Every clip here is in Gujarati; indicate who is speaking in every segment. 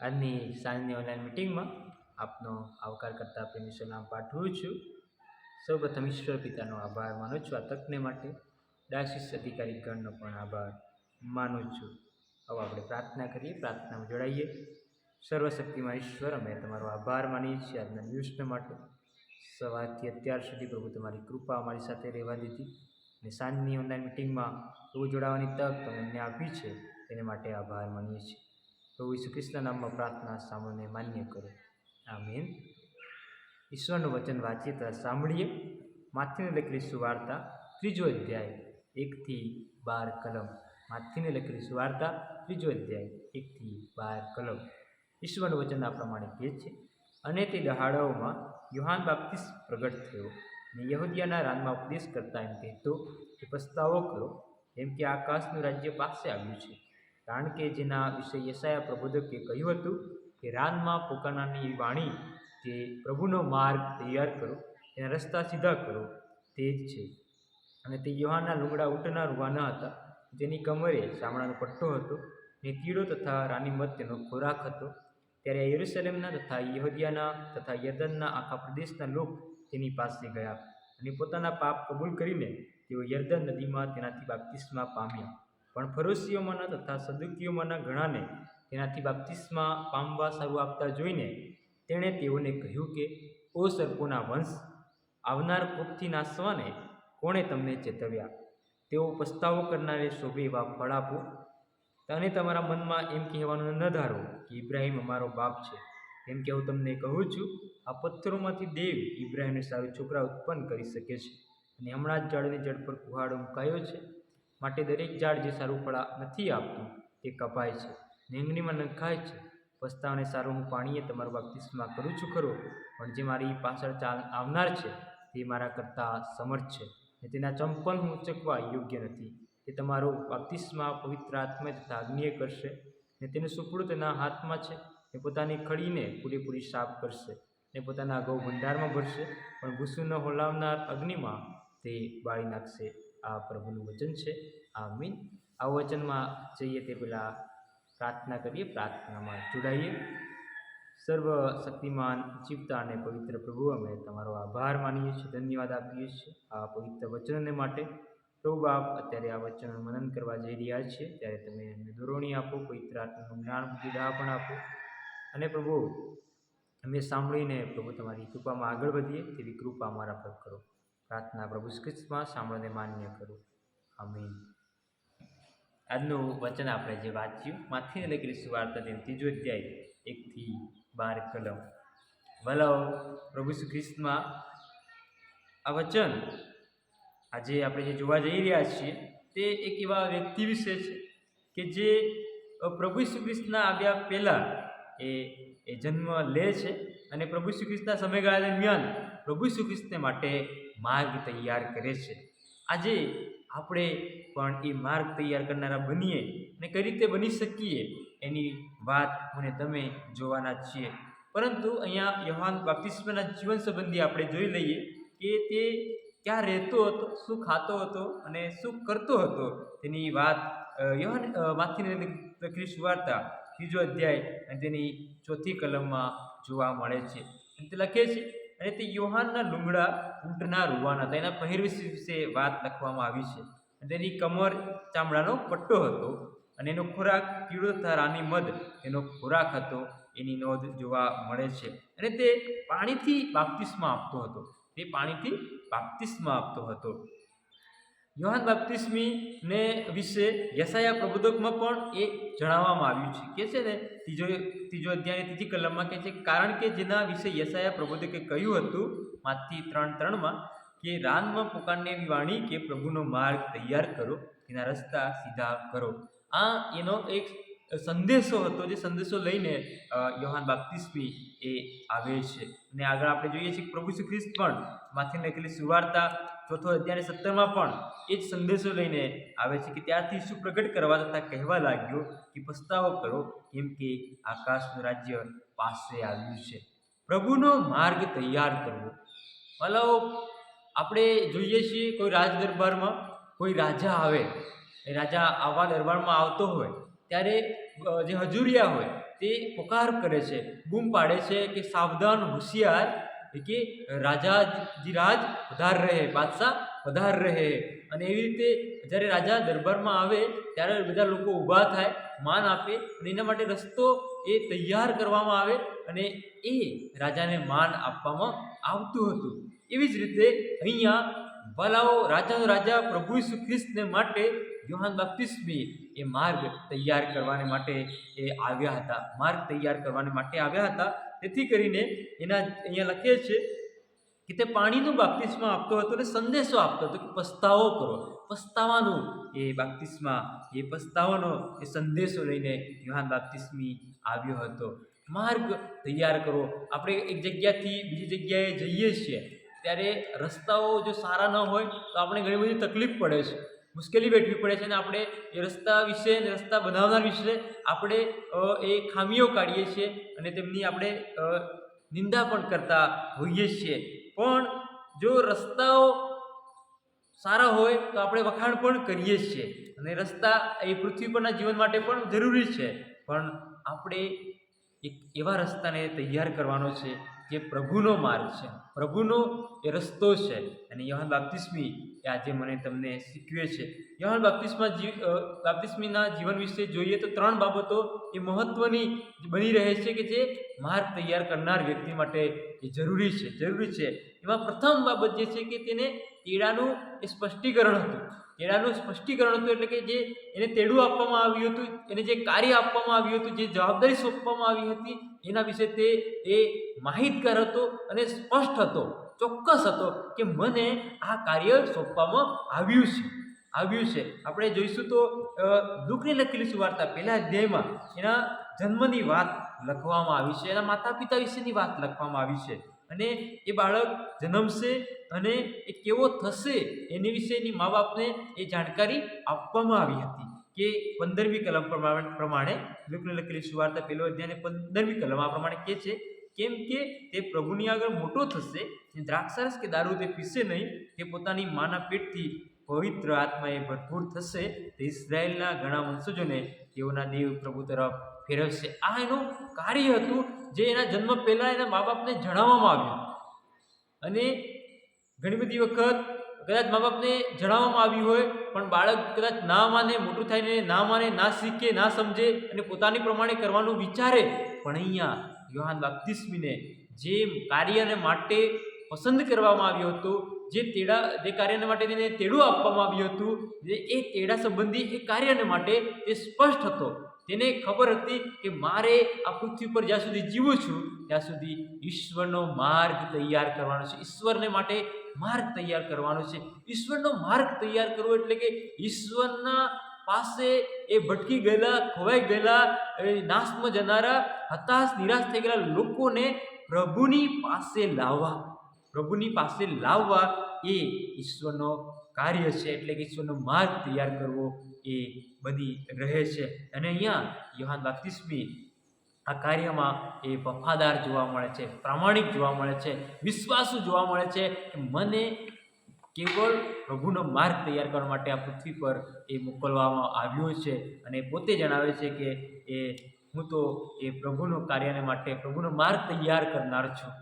Speaker 1: આજની સાંજની ઓનલાઈન મિટિંગમાં આપનો આવકાર કરતા પ્રેમી સલામ પાઠવું છું. સૌપ્રથમ ઈશ્વર પિતાનો આભાર માનું છું આ તકને માટે. ડાયસિસ અધિકારી ગણનો પણ આભાર માનું છું. હવે આપણે પ્રાર્થના કરીએ, પ્રાર્થનામાં જોડાઈએ. સર્વશક્તિમાં ઈશ્વર, અમે તમારો આભાર માનીએ છીએ આજના દિવસને માટે. સવારથી અત્યાર સુધી પ્રભુ તમારી કૃપા અમારી સાથે રહેવા દીધી અને સાંજની ઓનલાઈન મિટિંગમાં પ્રભુ જોડાવાની તક તમે અમને આપી છે, તેને માટે આભાર માનીએ છીએ. પ્રભુ ઈસુ ખ્રિસ્તના નામમાં પ્રાર્થના સાંભળને માન્ય કરો. આમીન. ઈશ્વરનું વચન વાંચીએ તથા સાંભળીએ. માથીને લખેલી સુવાર્તા 3 અધ્યાય 1-12 કલમ. માથીને લખેલી સુવાર્તા 3 અધ્યાય 1-12 કલમ. ઈશ્વરનું વચન આ પ્રમાણે કહે છે: અને તે દહાડાઓમાં યોહાન બાપ્તિસ્ત પ્રગટ થયો અને યહૂદિયાના રાનમાં ઉપદેશ કરતા એમ કહેતો કે પસ્તાવો કરો, કેમ કે આકાશનું રાજ્ય પાસે આવ્યું છે. કારણ કે જેના વિશે યશાયા પ્રબોધકે કહ્યું હતું કે રાનમાં પોકારનારની વાણી કે પ્રભુનો માર્ગ તૈયાર કરો, એના રસ્તા સીધા કરો, તે જ છે. અને તે યોહાનના લુગડા ઊંટના રૂવાના હતા, જેની કમરે ચામડાનો પટ્ટો હતો ને કીડો તથા રાની મધ તેનો ખોરાક હતો. ત્યારે યરૂશલેમના તથા યહૂદિયાના તથા યર્દનના આખા પ્રદેશના લોકો તેની પાસે ગયા અને પોતાના પાપ કબૂલ કરીને તેઓ યર્દન નદીમાં તેનાથી બાપ્તિસ્મા પામ્યા. પણ ફરોશીઓમાંના તથા સદુકીઓમાંના ઘણાને તેનાથી બાપ્તિસ્મા પામવા સારું આપતા જોઈને તેણે તેઓને કહ્યું કે, ઓ સર્પોના વંશ, આવનાર કોપથી નાસવાને કોણે તમને ચેતવ્યા? તેઓ પસ્તાવો કરનારે શોભે એવા ફળ આપો. અને તમારા મનમાં એમ કહેવાનું ન ધારો કે ઇબ્રાહિમ અમારો બાપ છે, કેમ કે હું તમને કહું છું, આ પથ્થરોમાંથી દેવ ઇબ્રાહિમને સારું છોકરા ઉત્પન્ન કરી શકે છે. અને હમણાં જ ઝાડની જડ પર કુહાડો મુકાયો છે, માટે દરેક ઝાડ જે સારું ફળ નથી આપતું તે કપાય છે, નીંગણીમાં નંખાય છે. પસ્તાવાને સારું હું પાણીએ તમારો બાપ્તિસ્મા કરું છું ખરો, પણ જે મારી પાછળ આવનાર છે તે મારા કરતાં સમર્થ છે, અને તેના ચંપલ હું ઉંચકવા યોગ્ય નથી. તે તમારો બાપ્તિસ્મા પવિત્ર આત્મા તથા અગ્નિએ કરશે, ને તેનું સુપડું તેના હાથમાં છે. ને પોતાની ખડીને પૂરેપૂરી સાફ કરશે, ને પોતાના ઘઉં ભંડારમાં ભરશે, પણ ભૂસું ન હોલાવનાર અગ્નિમાં તે બાળી નાખશે. આ પ્રભુનું વચન છે. આમીન. આ વચનમાં જઈએ તે પહેલાં પ્રાર્થના કરીએ, પ્રાર્થનામાં જોડાઈએ. સર્વશક્તિમાન, જીવતા અને પવિત્ર પ્રભુ, અમે તમારો આભાર માનીએ છીએ, ધન્યવાદ આપીએ છીએ આ પવિત્ર વચનને માટે. પ્રભુ બાપ, અત્યારે આ વચનનું મનન કરવા જઈ રહ્યા છીએ, ત્યારે તમે અમને દોરવણી આપો, પવિત્ર આત્માનું જ્ઞાન બુદ્ધિ પણ આપો. અને પ્રભુ, અમે સાંભળીને પ્રભુ તમારી કૃપામાં આગળ વધીએ તેવી કૃપા અમારા પર કરો. પ્રાર્થના પ્રભુ ખ્રિસ્તમાં સાંભળને માન્ય કરો. આમીન. આજનું વચન આપણે જે વાંચ્યું, માથીને લખેલી સુવાર્તા 3 અધ્યાય 1-12 કલમ. વલાઓ પ્રભુ ખ્રિસ્તમાં આ વચન આજે આપણે જે જોવા જઈ રહ્યા છીએ તે એક એવા વ્યક્તિ વિશે છે કે જે પ્રભુ ઈસુ ખ્રિસ્તના આવ્યા પહેલાં એ જન્મ લે છે અને પ્રભુ ઈસુ ખ્રિસ્તના સમયગાળા દરમિયાન પ્રભુ ઈસુ ખ્રિસ્તને માટે માર્ગ તૈયાર કરે છે. આજે આપણે પણ એ માર્ગ તૈયાર કરનારા બનીએ અને કઈ રીતે બની શકીએ એની વાત મને તમે જોવાના છીએ. પરંતુ અહીંયા યોહાન બાપ્તિસ્માના જીવન સંબંધી આપણે જોઈ લઈએ કે તે ક્યાં રહેતો હતો, શું ખાતો હતો અને શું કરતો હતો તેની વાત યોહાન માથીને લખેલી સુવાર્તા 3 અધ્યાય અને તેની 4 કલમમાં જોવા મળે છે. અને તે લખે છે, અને તે યોહાનના લુગડા ઊંટના રૂવાના હતા. એના પહેરવેશ વિશે વાત લખવામાં આવી છે. અને તેની કમર ચામડાનો પટ્ટો હતો અને એનો ખોરાક કીડો તથા રાની મધ એનો ખોરાક હતો, એની નોંધ જોવા મળે છે. અને તે પાણીથી બાપ્તિસ્મા આપતો હતો. યોહાન બાપ્તિસ્મીને વિશે યશાયા પ્રબોધકમાં પણ એ જણાવવામાં આવ્યું છે. કે છે ને 3 અધ્યાય 3 કલમમાં કહે છે, કારણ કે જેના વિશે યશાયા પ્રબોધકે કહ્યું હતું માથી 3:3 કે રાનમાં પોકારનારી વાણી કે પ્રભુનો માર્ગ તૈયાર કરો, તેના રસ્તા સીધા કરો. આ એનો એક સંદેશો હતો, જે સંદેશો લઈને યોહાન બાપ્તિસ્મી એ આવે છે. અને આગળ આપણે જોઈએ છીએ પ્રભુ ઈસુ ખ્રિસ્ત પણ માથી લખેલી સુવાર્તા 4 અધ્યાય 17 પણ એ જ સંદેશો લઈને આવે છે કે ત્યારથી ઈસુ પ્રગટ કરવા તથા કહેવા લાગ્યો કે પસ્તાવો કરો, કેમ કે આકાશનું રાજ્ય પાસે આવ્યું છે. પ્રભુનો માર્ગ તૈયાર કરવો. ભલાઓ આપણે જોઈએ છીએ કોઈ રાજ દરબારમાં કોઈ રાજા આવે, એ રાજા આવા દરબારમાં આવતો હોય ત્યારે જે હજુરિયા હોય તે પુકાર કરે છે, બૂમ પાડે છે કે સાવધાન, હોશિયાર, કે રાજાધિરાજ પધાર રહે, બાદશાહ પધાર રહે. અને એવી રીતે જ્યારે રાજા દરબારમાં આવે ત્યારે બધા લોકો ઊભા થાય, માન આપે, અને એના માટે રસ્તો એ તૈયાર કરવામાં આવે અને એ રાજાને માન આપવામાં આવતું હતું. એવી જ રીતે અહીંયા ભલાઓ રાજા પ્રભુ ઈસુ ખ્રિસ્તને માટે યોહાન બાપ્તિસ્મી એ માર્ગ તૈયાર કરવાને માટે એ આવ્યા હતા, માર્ગ તૈયાર કરવાને માટે આવ્યા હતા. તેથી કરીને એના અહીંયા લખે છે કે તે પાણીનું બાપ્તિસ્મા આપતો હતો અને સંદેશો આપતો હતો કે પસ્તાવો કરો. પસ્તાવાનું એ બાપ્તિસ્મા, એ પસ્તાવાનો એ સંદેશો લઈને યોહાન બાપ્તિસ્મી આવ્યો હતો. માર્ગ તૈયાર કરો. આપણે એક જગ્યાથી બીજી જગ્યાએ જઈએ છીએ ત્યારે રસ્તાઓ જો સારા ન હોય તો આપણે ઘણી બધી તકલીફ પડે છે, મુશ્કેલી વેઠવી પડે છે, અને આપણે એ રસ્તા વિશે અને રસ્તા બનાવનાર વિશે આપણે એ ખામીઓ કાઢીએ છીએ અને તેમની આપણે નિંદા પણ કરતા હોઈએ છીએ. પણ જો રસ્તાઓ સારા હોય તો આપણે વખાણ પણ કરીએ છીએ, અને રસ્તા એ પૃથ્વી પરના જીવન માટે પણ જરૂરી છે. પણ આપણે એક એવા રસ્તાને તૈયાર કરવાનો છે જે પ્રભુનો માર્ગ છે, પ્રભુનો એ રસ્તો છે. અને યોહાન બાપ્તિસ્મી એ આજે મને તમને શીખવે છે. યોહાન બાપ્તિસ્મીના જીવન વિશે જોઈએ તો 3 બાબતો એ મહત્વની બની રહે છે કે જે માર્ગ તૈયાર કરનાર વ્યક્તિ માટે એ જરૂરી છે. એમાં પ્રથમ બાબત જે છે કે તેને તેડાનું એ સ્પષ્ટીકરણ હતું. તેડાનું સ્પષ્ટીકરણ હતું એટલે કે જે એને તેડું આપવામાં આવ્યું હતું, એને જે કાર્ય આપવામાં આવ્યું હતું, જે જવાબદારી સોંપવામાં આવી હતી, એના વિશે તે એ માહિતગાર હતો અને સ્પષ્ટ હતો, ચોક્કસ હતો કે મને આ કાર્ય સોંપવામાં આવ્યું છે. આપણે જોઈશું તો લુકની લખેલી સુવાર્તા 1 અધ્યાયમાં એના જન્મની વાત લખવામાં આવી છે, એના માતા પિતા વિશેની વાત લખવામાં આવી છે, અને એ બાળક જન્મશે અને એ કેવો થશે એની વિશેની મા બાપને એ જાણકારી આપવામાં આવી હતી. કે 15મી કલમ પ્રમાણે લુકની લખેલી સુવાર્તા 1 અધ્યાય 15મી કલમ આ પ્રમાણે કહે છે, કેમ કે તે પ્રભુની આગળ મોટો થશે, દ્રાક્ષારસ કે દારૂ તે પીશે નહીં, તે પોતાની માના પેટથી પવિત્ર આત્માએ ભરપૂર થશે, તે ઇઝરાયેલના ઘણા વંશજોને તેઓના દેવ પ્રભુ તરફ ફેરવશે. આ એનું કાર્ય હતું જે એના જન્મ પહેલાં એના મા બાપને જણાવવામાં આવ્યું. અને ઘણી બધી વખત કદાચ મા બાપને જણાવવામાં આવ્યું હોય પણ બાળક કદાચ ના માને, મોટું થઈને ના માને, ના શીખે, ના સમજે અને પોતાની પ્રમાણે કરવાનું વિચારે. પણ અહીંયા યોહાન બાપ્તિસ્મીને જે કાર્યને માટે પસંદ કરવામાં આવ્યું હતું, જે કાર્યને માટે તેને તેડું આપવામાં આવ્યું હતું, એ તેડા સંબંધી એ કાર્યને માટે તે સ્પષ્ટ હતો. તેને ખબર હતી કે મારે આ પૃથ્વી પર જ્યાં સુધી જીવું છું ત્યાં સુધી ઈશ્વરનો માર્ગ તૈયાર કરવાનો છે, ઈશ્વરને માટે માર્ગ તૈયાર કરવાનો છે. ઈશ્વરનો માર્ગ તૈયાર કરવો એટલે કે ઈશ્વરના પાસે એ ભટકી ગયેલા, ખોવાઈ ગયેલા, નાશમાં જનારા, હતાશ, નિરાશ થઈ ગયેલા લોકોને પ્રભુની પાસે લાવવા એ ઈશ્વરનો કાર્ય છે. એટલે કે ઈશ્વરનો માર્ગ તૈયાર કરવો એ બની રહે છે. અને અહીંયા યોહાન બાપ્તિસ્મી આ કાર્યમાં એ વફાદાર જોવા મળે છે, પ્રામાણિક જોવા મળે છે, વિશ્વાસુ જોવા મળે છે કે મને કેવળ પ્રભુનો માર્ગ તૈયાર કરવા માટે આ પૃથ્વી પર એ મોકલવામાં આવ્યો છે. અને પોતે જણાવે છે કે હું તો એ પ્રભુનો કાર્યને માટે પ્રભુનો માર્ગ તૈયાર કરનાર છું.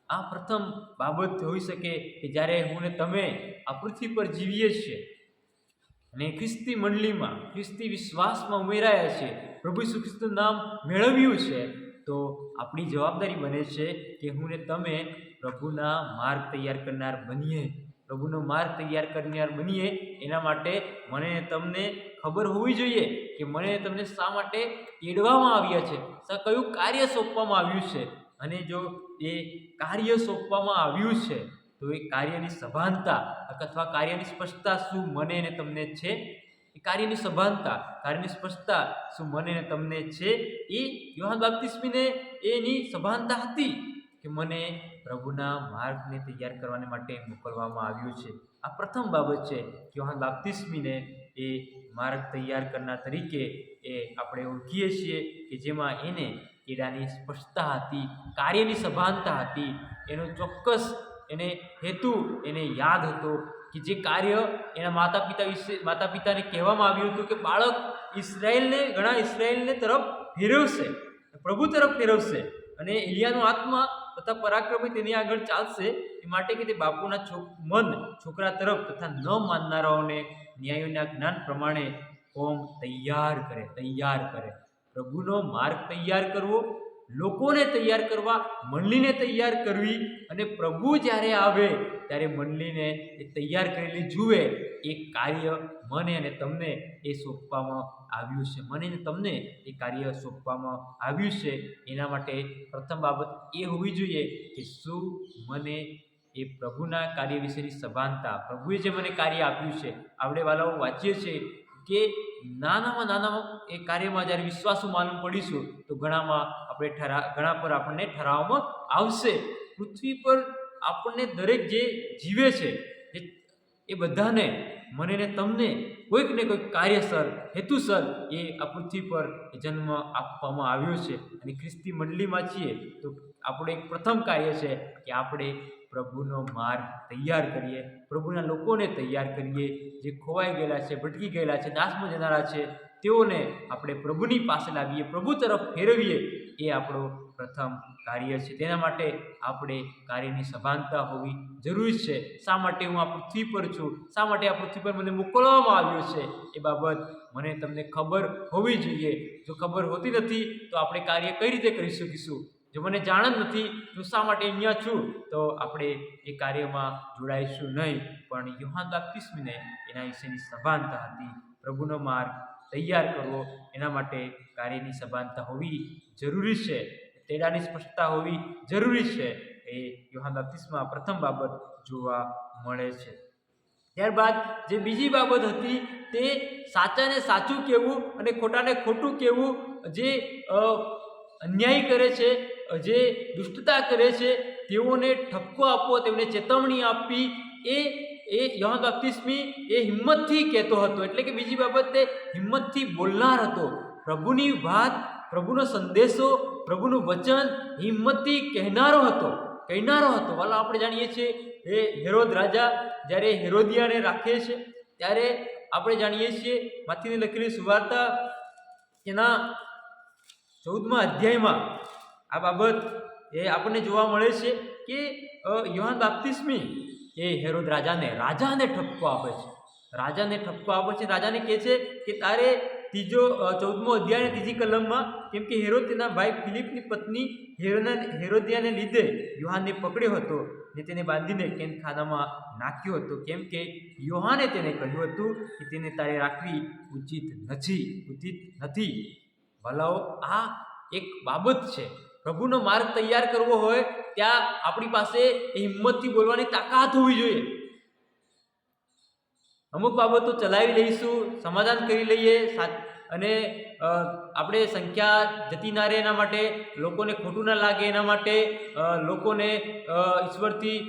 Speaker 1: આ પ્રથમ બાબત હોઈ શકે કે જ્યારે હું ને તમે આ પૃથ્વી પર જીવીએ છીએ અને ખ્રિસ્તી મંડળીમાં, ખ્રિસ્તી વિશ્વાસમાં ઉમેરાયા છે, પ્રભુ ઈસુ ખ્રિસ્તનું નામ મેળવ્યું છે, તો આપણી જવાબદારી બને છે કે હું ને તમે પ્રભુના માર્ગ તૈયાર કરનાર બનીએ, પ્રભુનો માર્ગ તૈયાર કરનાર બનીએ. એના માટે મને તમને ખબર હોવી જોઈએ કે મને તમને શા માટે તેડવામાં આવ્યા છે, કયું કાર્ય સોંપવામાં આવ્યું છે. અને જો એ કાર્ય સોંપવામાં આવ્યું છે તો એ કાર્યની સભાનતા અથવા કાર્યની સ્પષ્ટતા શું મને અને તમને છે? એ કાર્યની સભાનતા, કાર્યની સ્પષ્ટતા શું મને અને તમને છે? એ યોહાન બાપ્તિસ્મીને એની સભાનતા હતી કે મને પ્રભુના માર્ગને તૈયાર કરવાને માટે મોકલવામાં આવ્યું છે. આ પ્રથમ બાબત છે કે યોહાન બાપ્તિસ્મીને એ માર્ગ તૈયાર કરનાર તરીકે એ આપણે ઓળખીએ છીએ કે જેમાં એને તેડાની સ્પષ્ટતા હતી, કાર્યની સભાનતા હતી, એનો ચોક્કસ એને હેતુ એને યાદ હતો કે જે કાર્ય એના માતા પિતાને કહેવામાં આવ્યું હતું કે બાળક ઘણા ઇઝરાયેલને તરફ ફેરવશે, પ્રભુ તરફ ફેરવશે અને એલિયાનો આત્મા તથા પરાક્રમી તેની આગળ ચાલશે એ માટે કે તે બાપુના મન છોકરા તરફ તથા ન માનનારાઓને ન્યાયોના જ્ઞાન પ્રમાણે કોમ તૈયાર કરે. પ્રભુનો માર્ગ તૈયાર કરવો, લોકોને તૈયાર કરવા, મંડળીને તૈયાર કરવી અને પ્રભુ જ્યારે આવે ત્યારે મંડળીને એ તૈયાર કરેલી જુએ એ કાર્ય મને અને તમને એ સોંપવામાં આવ્યું છે. મને અને તમને એ કાર્ય સોંપવામાં આવ્યું છે. એના માટે પ્રથમ બાબત એ હોવી જોઈએ કે શું મને એ પ્રભુના કાર્ય વિશેની સભાનતા, પ્રભુએ જે મને કાર્ય આપ્યું છે. આપણે વાલાઓ વાંચીએ છીએ કે નાનામાં એ કાર્યમાં જ્યારે વિશ્વાસુ માલુમ પડીશું તો ઘણા પર આપણને ઠરાવવામાં આવશે. પૃથ્વી પર આપણને દરેક જે જીવે છે એ બધાને, મને ને તમને કોઈક ને કોઈક કાર્યસર, હેતુસર એ આ પૃથ્વી પર જન્મ આપવામાં આવ્યો છે. અને ખ્રિસ્તી મંડળીમાં છીએ તો આપણું એક પ્રથમ કાર્ય છે કે આપણે પ્રભુનો માર્ગ તૈયાર કરીએ, પ્રભુના લોકોને તૈયાર કરીએ. જે ખોવાઈ ગયેલા છે, ભટકી ગયેલા છે, નાશમાં જનારા છે, તેઓને આપણે પ્રભુની પાસે લાવીએ, પ્રભુ તરફ ફેરવીએ. એ આપણું પ્રથમ કાર્ય છે. તેના માટે આપણે કાર્યની સભાનતા હોવી જરૂરી છે. શા માટે હું આ પૃથ્વી પર છું, શા માટે આ પૃથ્વી પર મને મોકલવામાં આવ્યો છે, એ બાબત મને તમને ખબર હોવી જોઈએ. જો ખબર હોતી નથી તો આપણે કાર્ય કઈ રીતે કરી શકીશું? જો મને જાણ જ નથી હું શા માટે અહીંયા છું તો આપણે એ કાર્યમાં જોડાઈશું નહીં. પણ યોહાન બાપ્તિસ્મીને એના વિશેની સભાનતા હતી. પ્રભુનો માર્ગ તૈયાર કરવો, એના માટે કાર્યની સભાનતા હોવી જરૂરી છે, તેડાની સ્પષ્ટતા હોવી જરૂરી છે. એ યોહાન બાપ્તિસ્મા પ્રથમ બાબત જોવા મળે છે. ત્યારબાદ જે બીજી બાબત હતી તે સાચાને સાચું કહેવું અને ખોટાને ખોટું કહેવું. જે અન્યાય કરે છે, જે દુષ્ટતા કરે છે, તેઓને ઠપકો આપવો, તેમને ચેતવણી આપવી, એ યોહાન બાપ્તિસ્મી એ હિંમતથી કહેતો હતો. એટલે કે બીજી બાબત તે હિંમતથી બોલનાર હતો. પ્રભુની વાત, પ્રભુનો સંદેશો, પ્રભુનું વચન હિંમતથી કહેનારો હતો. વાલા આપણે જાણીએ છીએ એ હેરોદ રાજા જ્યારે હેરોદિયાને રાખે છે ત્યારે આપણે જાણીએ છીએ માથીને લખેલી સુવાર્તા એના 14મા અધ્યાયમાં આ બાબત એ આપણને જોવા મળે છે કે યોહાન બાપ્તિસ્મી એ હેરોદ રાજાને ઠપકો આપે છે. રાજાને કહે છે કે તારે 14મો અધ્યાય અને 3જી કલમમાં, કેમ કે હેરોદ તેના ભાઈ ફિલિપની પત્ની હેરોદિયાને લીધે યોહાનને પકડ્યો હતો ને તેને બાંધીને કેદખાનામાં નાખ્યો હતો, કેમ કે યોહાને તેને કહ્યું હતું કે તેને તારે રાખવી ઉચિત નથી. ભલાઓ આ એક બાબત છે. પ્રભુનો માર્ગ તૈયાર કરવો હોય ત્યાં આપણી પાસે હિંમતથી બોલવાની તાકાત હોવી જોઈએ. અમુક બાબતો ચલાવી લઈશું, સમાધાન કરી લઈએ અને આપણે સંખ્યા જતી ના રહે એના માટે, લોકોને ખોટું ના લાગે એના માટે, લોકોને ઈશ્વરથી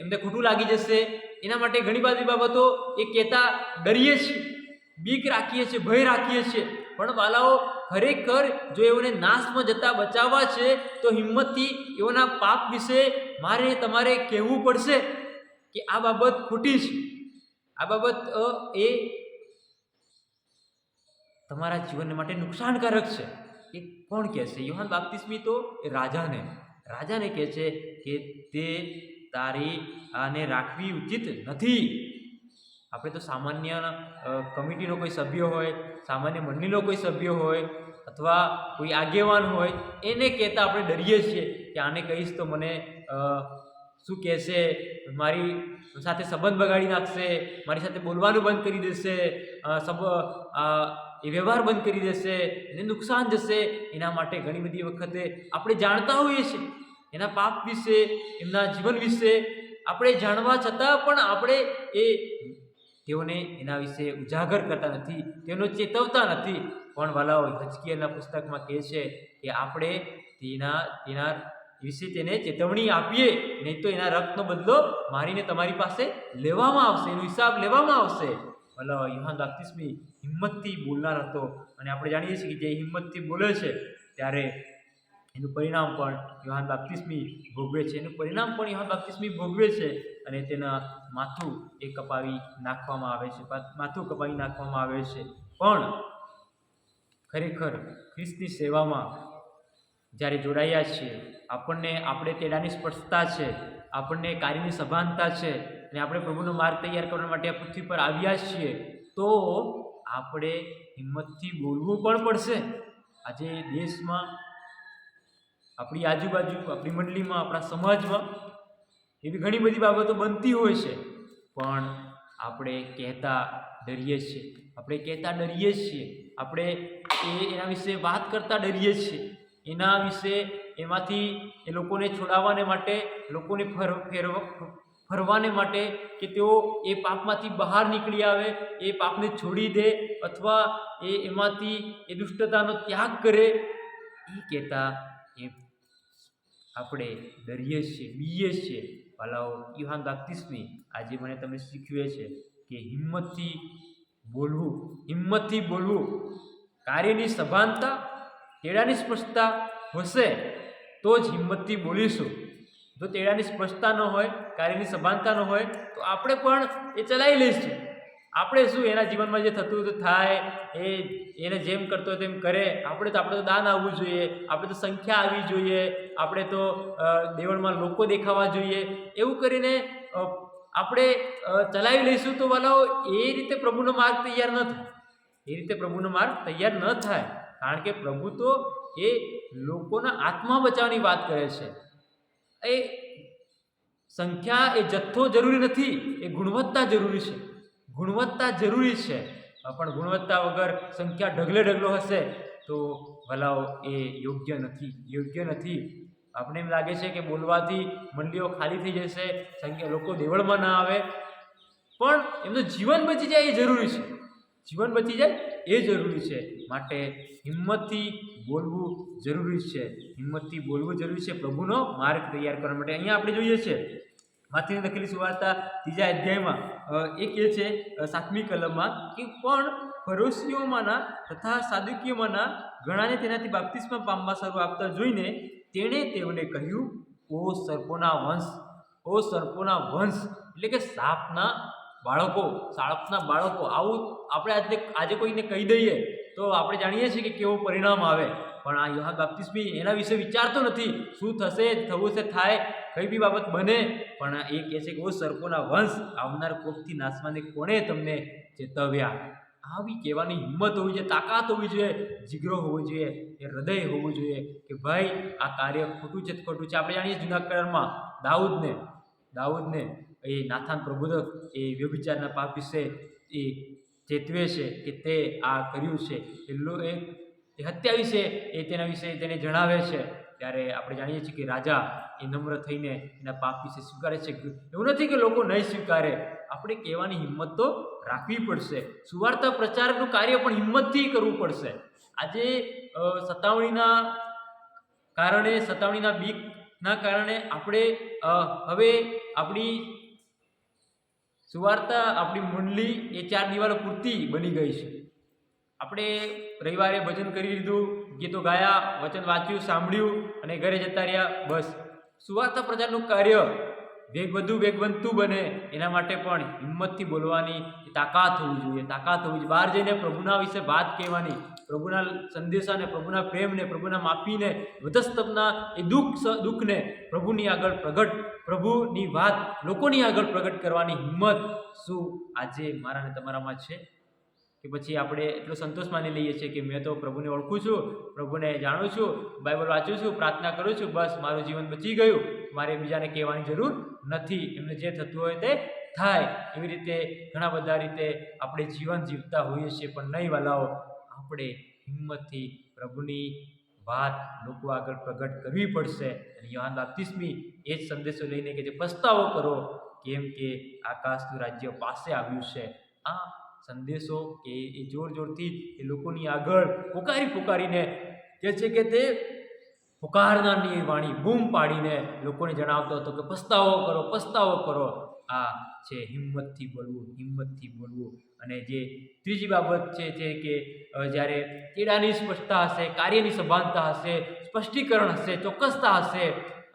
Speaker 1: એમને ખોટું લાગી જશે એના માટે ઘણી બધી બાબતો એ કહેતા ડરીએ છીએ, બીક રાખીએ છીએ, ભય રાખીએ છીએ. પણ વાલાઓ ખરેખર જો એઓને નાશમાં જતા બચાવવા છે તો હિંમતથી એઓના પાપ વિશે મારે તમારે કહેવું પડશે કે આ બાબત ખોટી છે, આ બાબત એ તમારા જીવન માટે નુકસાનકારક છે. એ કોણ કહે છે? યોહાન બાપ્તિસ્મી તો એ રાજાને કહે છે કે તે તારી આને રાખવી ઉચિત નથી. આપણે તો સામાન્ય કમિટીનો કોઈ સભ્ય હોય, સામાન્ય મંડળીનો કોઈ સભ્ય હોય અથવા કોઈ આગેવાન હોય એને કહેતા આપણે ડરીએ છીએ કે આને કહીશ તો મને શું કહેશે, મારી સાથે સંબંધ બગાડી નાખશે, મારી સાથે બોલવાનું બંધ કરી દેશે, એ વ્યવહાર બંધ કરી દેશે, એને નુકસાન જશે. એના માટે ઘણી બધી વખતે આપણે જાણતા હોઈએ છીએ એના પાપ વિશે, એમના જીવન વિશે આપણે જાણવા છતાં પણ આપણે તેઓને એના વિશે ઉજાગર કરતા નથી, તેઓને ચેતવતા નથી. પણ વાલાઓ હિજકીયલના પુસ્તકમાં કહે છે કે આપણે તેના વિશે તેને ચેતવણી આપીએ, નહીં તો એના રક્તનો બદલો મારીને તમારી પાસે લેવામાં આવશે, એનો હિસાબ લેવામાં આવશે. વાલાઓ યોહાન બાપ્તિસ્મી હિંમતથી બોલનાર હતો અને આપણે જાણીએ છીએ કે જે હિંમતથી બોલે છે ત્યારે એનું પરિણામ પણ યોહાન બાપ્તિસ્મી ભોગવે છે. અને તેના માથું કપાવી નાખવામાં આવે છે. પણ ખરેખર ખ્રિસ્તની સેવામાં જ્યારે જોડાયા છીએ, આપણે તેડાની સ્પર્શતા છે, આપણને કાર્યની સભાનતા છે અને આપણે પ્રભુનો માર્ગ તૈયાર કરવા માટે આ પૃથ્વી પર આવ્યા છીએ, તો આપણે હિંમતથી બોલવું પણ પડશે. આજે દેશમાં, આપણી આજુબાજુ, આપણી મંડળીમાં, આપણા સમાજમાં એવી ઘણી બધી બાબતો બનતી હોય છે, પણ આપણે કહેતા ડરીએ છીએ. આપણે એના વિશે વાત કરતા ડરીએ છીએ. એના વિશે એમાંથી એ લોકોને છોડાવવાને માટે, લોકોને ફરવાને માટે કે તેઓ એ પાપમાંથી બહાર નીકળી આવે, એ પાપને છોડી દે અથવા એમાંથી એ દુષ્ટતાનો ત્યાગ કરે, એ કહેતા આપણે ડરીએ છીએ, બીએ છીએ. વાલાઓ, યુહાન બાપ્તિસ્મી આજે મને તમને શીખવે છે કે હિંમતથી બોલવું, કાર્યની સભાનતા, તેડાની સ્પષ્ટતા હશે તો જ હિંમતથી બોલીશું. જો તેડાની સ્પષ્ટતા ન હોય, કાર્યની સભાનતા ન હોય, તો આપણે પણ એ ચલાવી લઈશું. આપણે શું, એના જીવનમાં જે થતું તો થાય, એને જેમ કરતો તેમ કરે. આપણે તો દાન આવવું જોઈએ, આપણે તો સંખ્યા આવવી જોઈએ, આપણે તો દેવળમાં લોકો દેખાવા જોઈએ. એવું કરીને આપણે ચલાવી લઈશું તો વાલાઓ, એ રીતે પ્રભુનો માર્ગ તૈયાર ન થાય. કારણ કે પ્રભુ તો એ લોકોના આત્મા બચાવવાની વાત કરે છે. એ સંખ્યા, એ જથ્થો જરૂરી નથી, એ ગુણવત્તા જરૂરી છે. પણ ગુણવત્તા વગર સંખ્યા ઢગલો હશે તો ભલાઓ એ યોગ્ય નથી. આપણે એમ લાગે છે કે બોલવાથી મંડળીઓ ખાલી થઈ જશે, લોકો દેવળમાં ના આવે, પણ એમનું જીવન બચી જાય એ જરૂરી છે. માટે હિંમતથી બોલવું જરૂરી છે. પ્રભુનો માર્ગ તૈયાર કરવા માટે. અહીંયા આપણે જોઈએ છે માથેની લખેલી સુવાર્તા 3 અધ્યાયમાં એ કહે છે 7મી કલમમાં કે પણ ફરોશીઓમાંના તથા સાદુકીઓમાંના ઘણાને તેનાથી બાપ્તિસ્મા પામવા શરૂ આપતા જોઈને તેણે તેઓને કહ્યું, ઓ સર્પોના વંશ, એટલે કે સાપના બાળકો. આવું આપણે આજે કોઈને કહી દઈએ તો આપણે જાણીએ છીએ કે કેવું પરિણામ આવે. પણ આ યુહાન બાપ્તિસ્મી એના વિશે વિચારતો નથી. શું થશે, થવું છે થાય, કઈ બી બાબત બને, પણ એ કહે છે કે ઓ સર્પોના વંશ, આવનાર કોપથી નાસવાને કોણે તમને ચેતવ્યા. આવી કહેવાની હિંમત હોવી જોઈએ, તાકાત હોવી જોઈએ, જીગરો હોવો જોઈએ, એ હૃદય હોવું જોઈએ કે ભાઈ આ કાર્ય ખોટું છે. આપણે જાણીએ જૂના કરારમાં દાઉદને એ નાથાન પ્રબોધક એ વ્યભિચારના પાપ વિશે એ ચેતવે છે કે તે આ કર્યું છે. એ હત્યા વિશે તેના વિશે તેને જણાવે છે. ત્યારે આપણે જાણીએ છીએ કે રાજા એ નમ્ર થઈને એના પાપ વિશે સ્વીકારે છે. એવું નથી કે લોકો નહીં સ્વીકારે, આપણે કહેવાની હિંમત તો રાખવી પડશે. સુવાર્તા પ્રચારનું કાર્ય પણ હિંમતથી કરવું પડશે. આજે સતાવણીના બીકના કારણે આપણે હવે આપણી સુવાર્તા, આપણી મંડળી એ 4 દિવાલો પૂરતી બની ગઈ છે. આપણે રવિવારે ભજન કરી લીધું, ગીતો ગાયા, વચન વાંચ્યું, સાંભળ્યું અને ઘરે જતા રહ્યા, બસ. સુવાર્તા પ્રચારનું કાર્ય વેગવંતું બને એના માટે પણ હિંમતથી બોલવાની તાકાત હોવી જોઈએ. બહાર જઈને પ્રભુના વિશે વાત કહેવાની, પ્રભુના સંદેશાને, પ્રભુના પ્રેમને, પ્રભુના માફીને, વધસ્તંભના એ દુઃખને પ્રભુની આગળ પ્રભુની વાત લોકોની આગળ પ્રગટ કરવાની હિંમત શું આજે મારા અને તમારામાં છે? કે પછી આપણે એટલો સંતોષ માની લઈએ છીએ કે મેં તો પ્રભુને ઓળખું છું, પ્રભુને જાણું છું, બાઇબલ વાંચું છું, પ્રાર્થના કરું છું, બસ મારું જીવન બચી ગયું, મારે બીજાને કહેવાની જરૂર નથી, એમને જે થતું હોય તે થાય. એવી રીતે ઘણા બધા રીતે આપણે જીવન જીવતા હોઈએ છીએ. પણ નહીં વાલાઓ, આપણે હિંમતથી પ્રભુની વાત લોકો આગળ પ્રગટ કરવી પડશે. અને યુહાન બાપ્તિસ્મી એ જ સંદેશો લઈને કે જે પસ્તાવો કરો, કેમ કે આકાશનું રાજ્ય પાસે આવ્યું છે. આ સંદેશો કે એ જોરથી એ લોકોની આગળ પોકારીને કહે છે કે તે પુકારનારની વાણી બૂમ પાડીને લોકોને જણાવતો હતો કે પસ્તાવો કરો. આ છે હિંમતથી બોલવું. અને જે ત્રીજી બાબત છે તે કે જ્યારે તેડાની સ્પષ્ટતા હશે, કાર્યની સભાનતા હશે, સ્પષ્ટીકરણ હશે, ચોક્કસતા હશે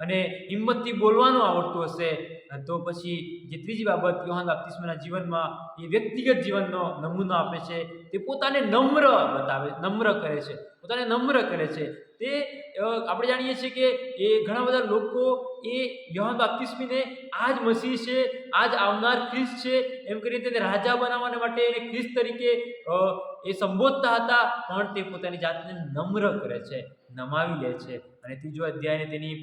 Speaker 1: અને હિંમતથી બોલવાનું આવડતું હશે તો પછી જે ત્રીજી બાબત યોહાન બાપ્તિસ્માના જીવનમાં એ વ્યક્તિગત જીવનનો નમૂનો આપે છે, તે પોતાને નમ્ર કરે છે, પોતાને નમ્ર કરે છે. તે આપણે જાણીએ છીએ કે એ ઘણા બધા લોકો એ યોહાન બાપ્તિસ્મીને આ જ મસીહ છે, આ જ આવનાર ખ્રિસ્ત છે એમ કરીને તેને રાજા બનાવવા માટે એને ખ્રિસ્ત તરીકે એ સંબોધતા હતા, પણ તે પોતાની જાતને નમ્ર કરે છે, નમાવી લે છે. અને ત્રીજો અધ્યાયને તેની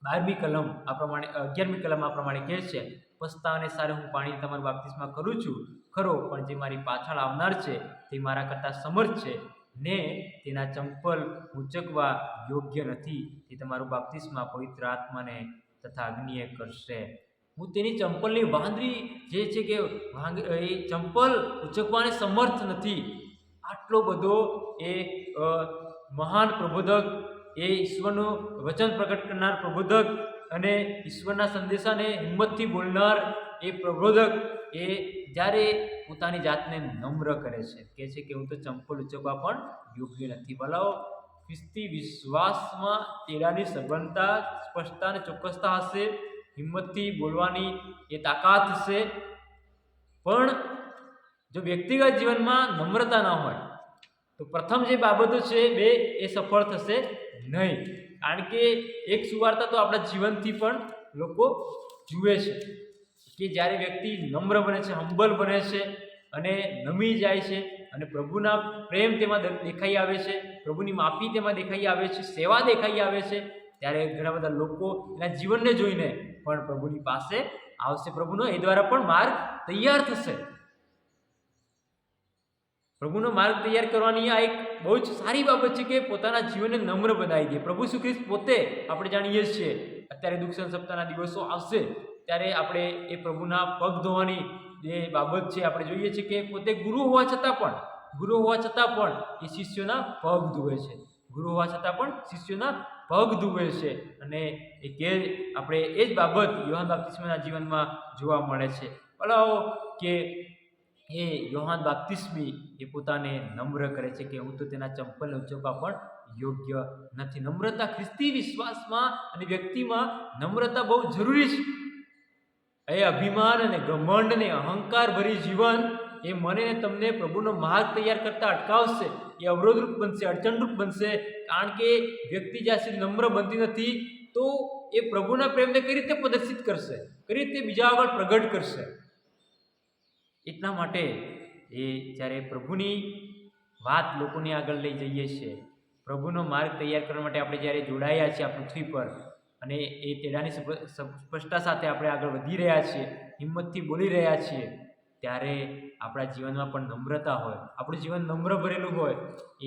Speaker 1: 12મી કલમ આ પ્રમાણે 11મી કલમ આ પ્રમાણે કહે છે, પસ્તાવાને સારે હું પાણી તમારું બાપ્તિસ્મા કરું છું ખરો, પણ જે મારી પાછળ આવનાર છે તે મારા કરતાં સમર્થ છે ને તેના ચંપલ ઉંચકવા યોગ્ય નથી. તે તમારું બાપ્તિસ્મા પવિત્ર આત્માને તથા અગ્નિએ કરશે. હું તેની ચંપલની વાંદરી જે છે કે એ ચંપલ ઉંચકવાને સમર્થ નથી. આટલો બધો એ મહાન પ્રબોધક, એ ઈશ્વરનું વચન પ્રગટ કરનાર પ્રબોધક અને ઈશ્વરના સંદેશાને હિંમતથી બોલનાર એ પ્રબોધક એ જ્યારે પોતાની જાતને નમ્ર કરે છે, કહે છે કે હું તો ચંપલ ઉંચકવા પણ યોગ્ય નથી. ભલાઓ ખ્રિસ્તી વિશ્વાસમાં તેડાની સબળતા, સ્પષ્ટતા અને ચોક્કસતા હશે, હિંમતથી બોલવાની એ તાકાત હશે, પણ જો વ્યક્તિગત જીવનમાં નમ્રતા ન હોય તો પ્રથમ જે બાબતો છે બે એ સફળ થશે નહીં. કારણ કે એક સુવાર્તા તો આપણા જીવનથી પણ લોકો જુએ છે કે જ્યારે વ્યક્તિ નમ્ર બને છે, હંબલ બને છે અને નમી જાય છે અને પ્રભુના પ્રેમ તેમાં દેખાઈ આવે છે, પ્રભુની માફી તેમાં દેખાઈ આવે છે, સેવા દેખાઈ આવે છે, ત્યારે ઘણા બધા લોકો એના જીવનને જોઈને પણ પ્રભુની પાસે આવશે. પ્રભુનો એ દ્વારા પણ માર્ગ તૈયાર થશે. પ્રભુનો માર્ગ તૈયાર કરવાની આ એક બહુ જ સારી બાબત છે કે પોતાના જીવનને નમ્ર બનાવી દે. પ્રભુ શ્રી ખ્રિસ્ત પોતે આપણે જાણીએ છીએ, અત્યારે દુઃખ સપ્તાહના દિવસો આવશે ત્યારે આપણે એ પ્રભુના પગ ધોવાની જે બાબત છે આપણે જોઈએ છીએ કે પોતે ગુરુ હોવા છતાં પણ એ શિષ્યોના પગ ધુએ છે. ગુરુ હોવા છતાં પણ શિષ્યોના પગ ધુએ છે. અને એ કે આપણે એ જ બાબત યોહાન બાપ્તિસ્માના જીવનમાં જોવા મળે છે. બોલાવો કે એ યોહાન બાપ્તિસ્મી એ પોતાને નમ્ર કરે છે કે હું તો તેના ચંપલ ઉંચકવા પણ યોગ્ય નથી. નમ્રતા ખ્રિસ્તી વિશ્વાસમાં અને વ્યક્તિમાં નમ્રતા બહુ જરૂરી છે. એ અભિમાન અને ઘમંડ અને અહંકાર ભરી જીવન એ મને ને તમને પ્રભુનો માર્ગ તૈયાર કરતા અટકાવશે. એ અવરોધરૂપ બનશે, અડચણરૂપ બનશે. કારણ કે વ્યક્તિ જ્યાં સુધી નમ્ર બનતી નથી તો એ પ્રભુના પ્રેમને કઈ રીતે પ્રદર્શિત કરશે, કઈ રીતે બીજા આગળ પ્રગટ કરશે. એટલા માટે એ જ્યારે પ્રભુની વાત લોકોની આગળ લઈ જઈએ છીએ, પ્રભુનો માર્ગ તૈયાર કરવા માટે આપણે જ્યારે જોડાયા છીએ આ પૃથ્વી પર અને એ તેડાની સ્પષ્ટતા સાથે આપણે આગળ વધી રહ્યા છીએ, હિંમતથી બોલી રહ્યા છીએ, ત્યારે આપણા જીવનમાં પણ નમ્રતા હોય, આપણું જીવન નમ્ર ભરેલું હોય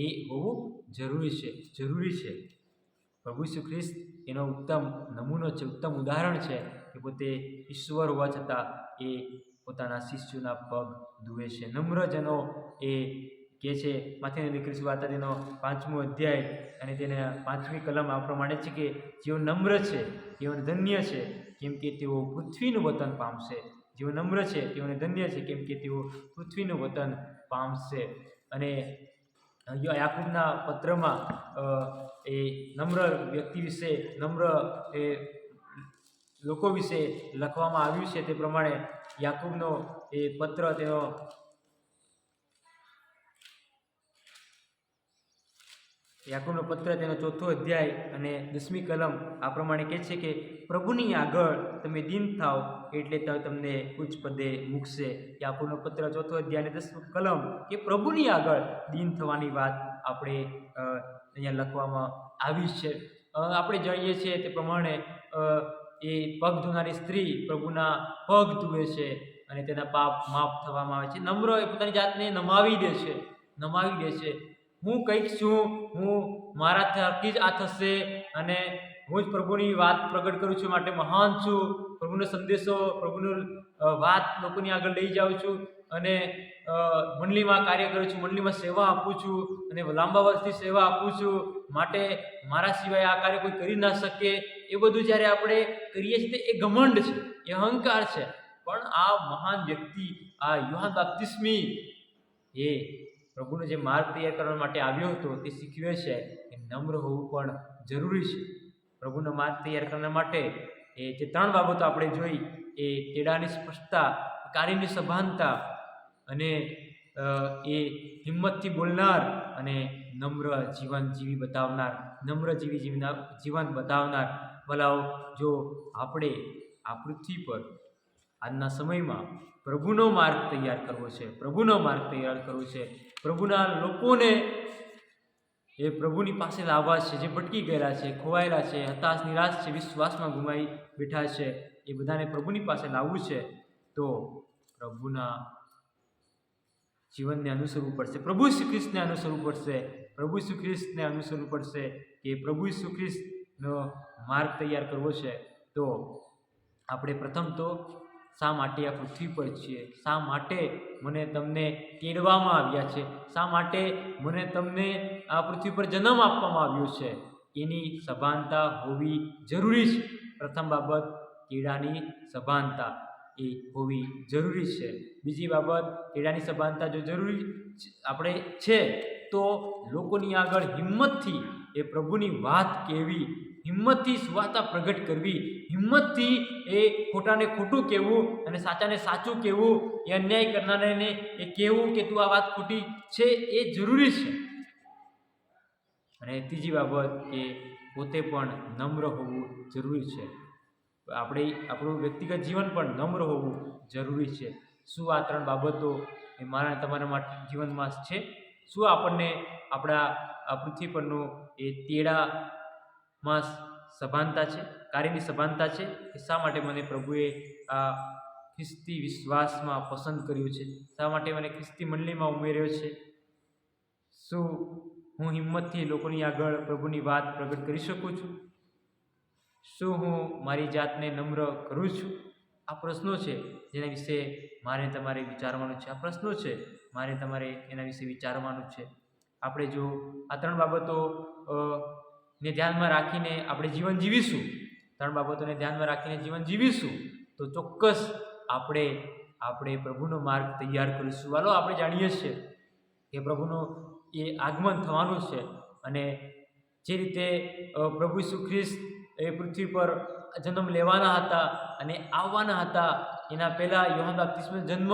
Speaker 1: એ હોવું જરૂરી છે. પ્રભુ શ્રી ખ્રિસ્ત એનો ઉત્તમ નમૂનો છે, ઉત્તમ ઉદાહરણ છે કે પોતે ઈશ્વર હોવા છતાં એ પોતાના શિષ્યોના પગ ધુએ છે. નમ્રજનો એ કહે છે માથેની દીકરી સુવાર્તા તેનો 5મો અધ્યાય અને તેના 5મી કલમ આ પ્રમાણે છે કે જેઓ નમ્ર છે તેઓને ધન્ય છે કેમ કે તેઓ પૃથ્વીનું વતન પામશે. જેઓ નમ્ર છે તેઓને ધન્ય છે કેમ કે તેઓ પૃથ્વીનું વતન પામશે. અને યાકૂબના પત્રમાં એ નમ્ર વ્યક્તિ વિશે, નમ્ર એ લોકો વિશે લખવામાં આવ્યું છે. તે પ્રમાણે યાકૂબનો એ પત્ર તેનો 4થો અધ્યાય અને 10મી કલમ આ પ્રમાણે કહે છે કે પ્રભુની આગળ તમે દીન થાવ એટલે તમને ઉચ્ચ પદે મૂકશે. યાકૂબનો પત્ર 4થો અધ્યાય અને 10મી કલમ કે પ્રભુની આગળ દીન થવાની વાત આપણે અહીંયા લખવામાં આવી છે. આપણે જાણીએ છીએ તે પ્રમાણે એ પગ ધોનારી સ્ત્રી પ્રભુના પગ ધુએ છે અને તેના પાપ માફ થવામાં આવે છે. નમ્ર એ પોતાની જાતને નમાવી દે છે. હું કંઈક છું, હું મારા થકી જ આ થશે અને હું જ પ્રભુની વાત પ્રગટ કરું છું માટે મહાન છું, પ્રભુનો સંદેશો, પ્રભુનું વાત લોકોની આગળ લઈ જાઉં છું અને મંડળીમાં કાર્ય કરું છું, મંડળીમાં સેવા આપું છું અને લાંબા વર્ષથી સેવા આપું છું, માટે મારા સિવાય આ કાર્ય કોઈ કરી ના શકે. એ બધું જ્યારે આપણે કરીએ છીએ એ ઘમંડ છે, એ અહંકાર છે. પણ આ મહાન વ્યક્તિ, આ યોહાન બાપ્તિસ્મી, એ પ્રભુનો જે માર્ગ તૈયાર કરવા માટે આવ્યો હતો તે શીખવે છે કે નમ્ર હોવું પણ જરૂરી છે. પ્રભુનો માર્ગ તૈયાર કરવા માટે એ જે 3 બાબતો આપણે જોઈ એ તેડાની સ્પષ્ટતા, કાર્યની સભાનતા અને એ હિંમતથી બોલનાર અને નમ્ર જીવન જીવી બતાવનાર, નમ્ર જીવન બતાવનાર. ભલાઓ, જો આપણે આ પૃથ્વી પર આજના સમયમાં પ્રભુનો માર્ગ તૈયાર કરવો છે, પ્રભુનો માર્ગ તૈયાર કરવો છે, પ્રભુના લોકોને એ પ્રભુની પાસે લાવવા છે, જે ભટકી ગયેલા છે, ખોવાયેલા છે, હતાશ નિરાશ છે, વિશ્વાસમાં ગુમાઈ બેઠા છે, એ બધાને પ્રભુની પાસે લાવવું છે, તો પ્રભુના જીવનને અનુસરવું પડશે, પ્રભુ ઈસુ ખ્રિસ્તને અનુસરવું પડશે, પ્રભુ ઈસુ ખ્રિસ્તને અનુસરવું પડશે. કે પ્રભુ ઈસુ ખ્રિસ્તનો માર્ગ તૈયાર કરવો છે, તો આપણે પ્રથમ તો શા માટે આ પૃથ્વી પર છીએ, શા માટે મને તમને તેડવામાં આવ્યા છે, શા માટે મને તમને આ પૃથ્વી પર જન્મ આપવામાં આવ્યો છે, એની સભાનતા હોવી જરૂરી છે. પ્રથમ બાબત તેડાની સભાનતા એ હોવી જરૂરી છે. બીજી બાબત, તેડાની સભાનતા જો જરૂરી આપણે છે, તો લોકોની આગળ હિંમતથી એ પ્રભુની વાત કહેવી, હિંમતથી સુવાર્તા પ્રગટ કરવી, હિંમતથી એ ખોટાને ખોટું કહેવું અને સાચાને સાચું કહેવું, એ અન્યાય કરનારને એ કહેવું કે તું આ વાત ખોટી છે, એ જરૂરી છે. અને ત્રીજી બાબત કે પોતે પણ નમ્ર હોવું જરૂરી છે. આપણું વ્યક્તિગત જીવન પણ નમ્ર હોવું જરૂરી છે. શું આ 3 બાબતો એ મારા તમારા જીવનમાં છે? શું આપણને આપણા આ પૃથ્વી પરનું એ તેડામાં સભાનતા છે, કાર્યની સભાનતા છે? કે શા માટે મને પ્રભુએ આ ખ્રિસ્તી વિશ્વાસમાં પસંદ કર્યું છે? શા માટે મને ખ્રિસ્તી મંડળીમાં ઉમેર્યો છે? શું હું હિંમતથી લોકોની આગળ પ્રભુની વાત પ્રગટ કરી શકું છું? શું હું મારી જાતને નમ્ર કરું છું? આ પ્રશ્નો છે જેના વિશે મારે તમારે વિચારવાનું છે. આ પ્રશ્નો છે મારે તમારે એના વિશે વિચારવાનું છે. આપણે જો આ 3 બાબતો ને ધ્યાનમાં રાખીને આપણે જીવન જીવીશું, 3 બાબતોને ધ્યાનમાં રાખીને જીવન જીવીશું, તો ચોક્કસ આપણે પ્રભુનો માર્ગ તૈયાર કરીશું. હાલો, આપણે જાણીએ છીએ કે પ્રભુનું એ આગમન થવાનું છે, અને જે રીતે પ્રભુ ઈસુ ખ્રિસ્ત એ પૃથ્વી પર જન્મ લેવાના હતા અને આવવાના હતા, એના પહેલાં યોહાન બાપ્તિસ્મનો જન્મ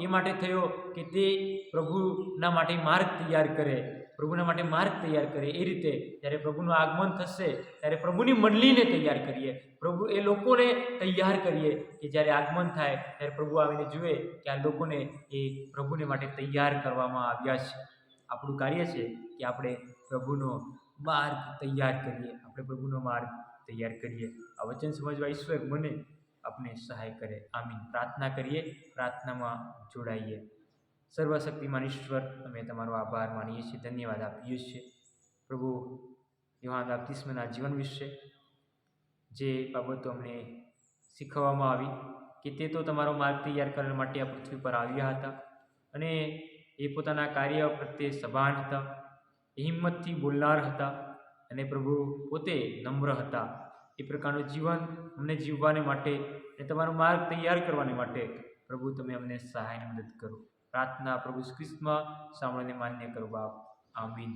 Speaker 1: એ માટે થયો કે તે પ્રભુના માટે માર્ગ તૈયાર કરે, પ્રભુના માટે માર્ગ તૈયાર કરે. એ રીતે જ્યારે પ્રભુનું આગમન થશે ત્યારે પ્રભુની મંડળીને તૈયાર કરીએ, પ્રભુ એ લોકોને તૈયાર કરીએ કે જ્યારે આગમન થાય ત્યારે પ્રભુ આવીને જુએ કે આ લોકોને એ પ્રભુને માટે તૈયાર કરવામાં આવ્યા છે. આપણું કાર્ય છે કે આપણે પ્રભુનો માર્ગ તૈયાર કરીએ, આપણે પ્રભુનો માર્ગ તૈયાર કરીએ. આ વચન સમજવા ઈશ્વર મને આપને સહાય કરે. આમીન. પ્રાર્થના કરીએ, પ્રાર્થનામાં જોડાઈએ. સર્વશક્તિમાન ઈશ્વર, અમે તમારો આભાર માનીએ છીએ, ધન્યવાદ આપીએ છીએ પ્રભુ યોહાન બાપ્તિસ્મના જીવન વિશે જે બાબતો અમને શીખવવામાં આવી કે તે તો તમારો માર્ગ તૈયાર કરવા માટે આ પૃથ્વી પર આવ્યા હતા, અને એ પોતાના કાર્ય પ્રત્યે સભાન હતા, હિંમતથી બોલનાર હતા, અને પ્રભુ પોતે નમ્ર હતા. એ પ્રકારનું જીવન અમને જીવવાને માટે અને તમારો માર્ગ તૈયાર કરવાને માટે પ્રભુ તમે અમને સહાય અને મદદ કરો. પ્રાર્થના પ્રભુ ખ્રિસ્તમાં સાંભળીને માન્ય કરો બાપ. આમીન.